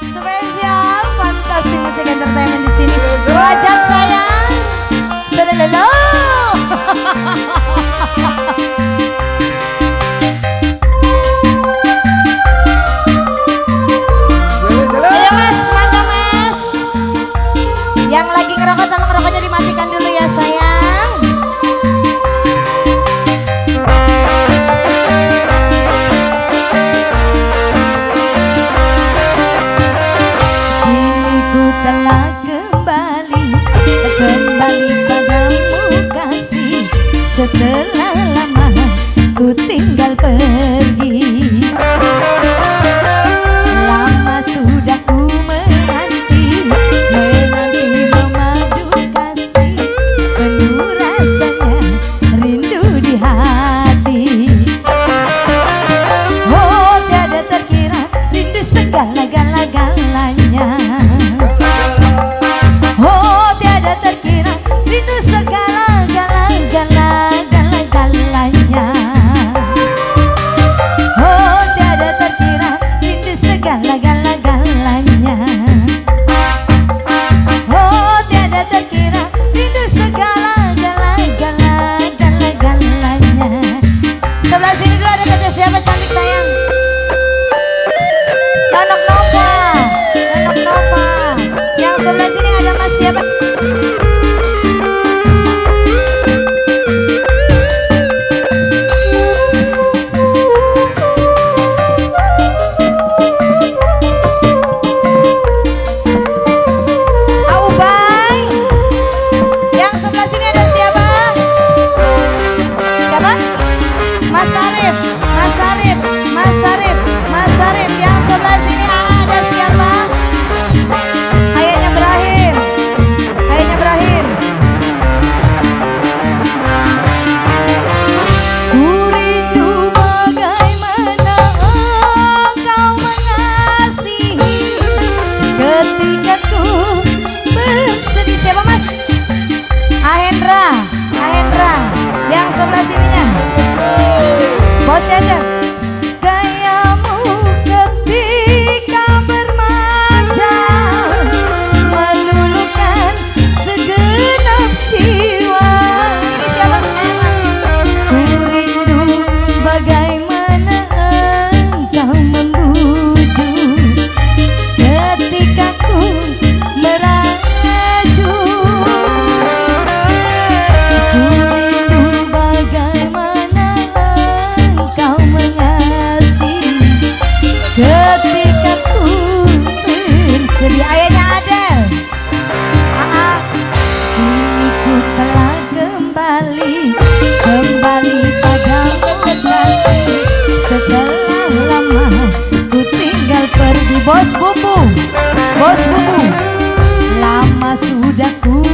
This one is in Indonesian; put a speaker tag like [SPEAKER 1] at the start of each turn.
[SPEAKER 1] Spesial fantasi musik entertainment di sini. Wajah sayang, selelelo. Ayo mas, mantap mas. Yang lagi ngerokok tolong rokoknya dimatikan dulu ya sayang. Kini ku telah kembali padamu kasih. Setelah lama ku tinggal pergi. Lama sudah ku menanti memadu kasih. Penuh rasanya rindu di hati. Oh tiada terkira rindu segala-galanya. Oh tiada terkira rindu segala-galanya. Oh tiada terkira rindu segala-galanya. Oh tiada terkira rindu segala-galanya. Sebelah sini dulu ada kata siapa cantik sayang? Nonok Nova, Nonok Nova. Yang sebelah sini ada mas siapa? Aubay. Yang sebelah sini ada siapa? Siapa? Mas Arif, Mas Arif, Mas Arif, Mas Arif. Yang sebelah sini ada siapa? Ayahnya Ibrahim, ayahnya Ibrahim. Ku rindu bagaimana engkau mengasihi ketika ku bersedih. Siapa mas? Ahendra, Ahendra. Yang sebelah sininya bosnya aja. Gayamu ketika bermanja meluluhkan segenap jiwa. Ini siapa? Ku rindu bagaimana engkau membujuk ketika ku merajuk. Ku rindu bagaimana engkau mengasihi ketika ku bersedih. Ayahnya Adel. Kini ku telah kembali padamu kasih. Setelah lama ku tinggal pergi. Bos Bubu, Bos Bubu. Lama sudah ku